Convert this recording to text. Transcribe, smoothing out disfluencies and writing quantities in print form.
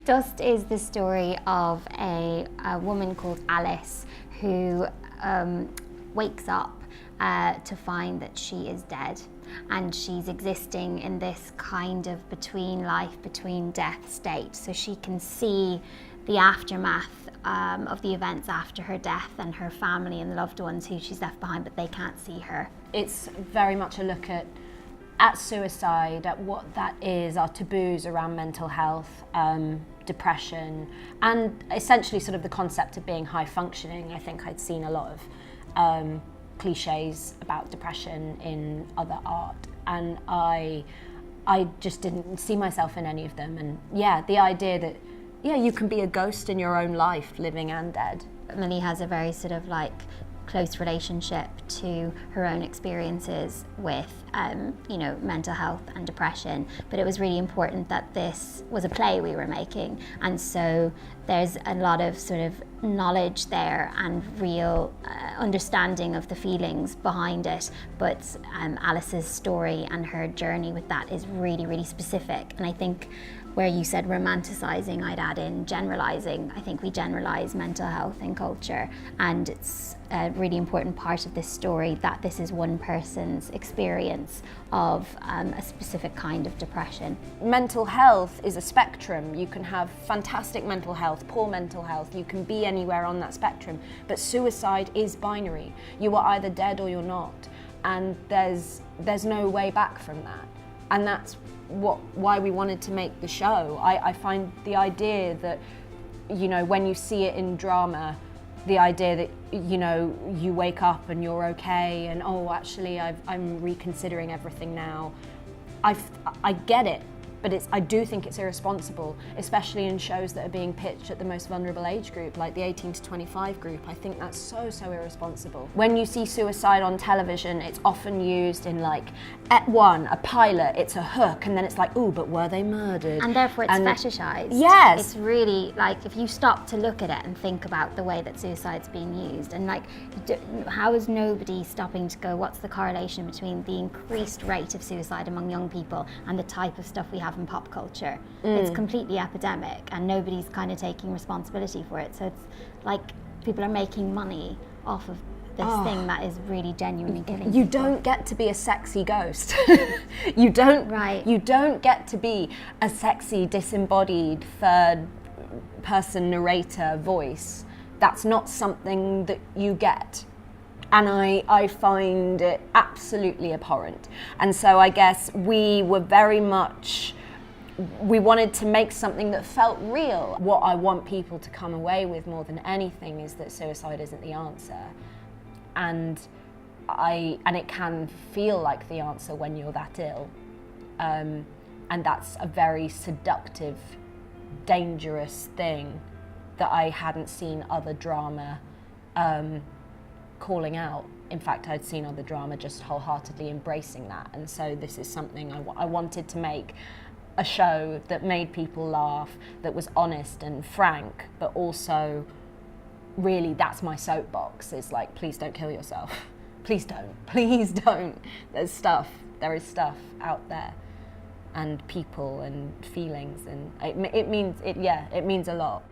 Dust is the story of a woman called Alice who wakes up to find that she is dead, and she's existing in this kind of between life, between death state. So she can see the aftermath of the events after her death and her family and the loved ones who she's left behind, but they can't see her. It's very much a look at suicide, at what that is, our taboos around mental health, depression, and essentially sort of the concept of being high functioning. I think I'd seen a lot of cliches about depression in other art, and I just didn't see myself in any of them. And yeah, the idea that you can be a ghost in your own life, living and dead. Millie has a very sort of like close relationship to her own experiences with mental health and depression, but it was really important that this was a play we were making, and so there's a lot of sort of knowledge there and real understanding of the feelings behind it, but Alice's story and her journey with that is really, really specific. And I think where you said romanticizing, I'd add in generalizing. I think we generalize mental health in culture, and it's a really important part of this story that this is one person's experience of a specific kind of depression. Mental health is a spectrum. You can have fantastic mental health, poor mental health, you can be anywhere on that spectrum, but suicide is binary. You are either dead or you're not, and there's no way back from that. And that's why we wanted to make the show. I find the idea that, when you see it in drama, the idea that, you wake up and you're okay and, oh, actually I'm reconsidering everything now. I get it, but I do think it's irresponsible, especially in shows that are being pitched at the most vulnerable age group, like the 18 to 25 group. I think that's so irresponsible. When you see suicide on television, it's often used in like, a pilot, it's a hook, and then it's like, ooh, but were they murdered? And therefore it's fetishized. Yes. It's really like, if you stop to look at it and think about the way that suicide's being used, and like, how is nobody stopping to go, what's the correlation between the increased rate of suicide among young people and the type of stuff we have in pop culture? It's completely epidemic, and nobody's kind of taking responsibility for it. So it's like people are making money off of this thing that is really genuinely killing people. You don't get to be a sexy ghost. You don't get to be a sexy, disembodied, third person narrator voice. That's not something that you get. And I find it absolutely abhorrent. And so I guess we wanted to make something that felt real. What I want people to come away with more than anything is that suicide isn't the answer. And it can feel like the answer when you're that ill. And that's a very seductive, dangerous thing that I hadn't seen other drama calling out. In fact, I'd seen other drama just wholeheartedly embracing that. And so this is something I wanted to make a show that made people laugh, that was honest and frank, but also really, that's my soapbox, is like, please don't kill yourself. Please don't. There is stuff out there, and people and feelings, and it means a lot.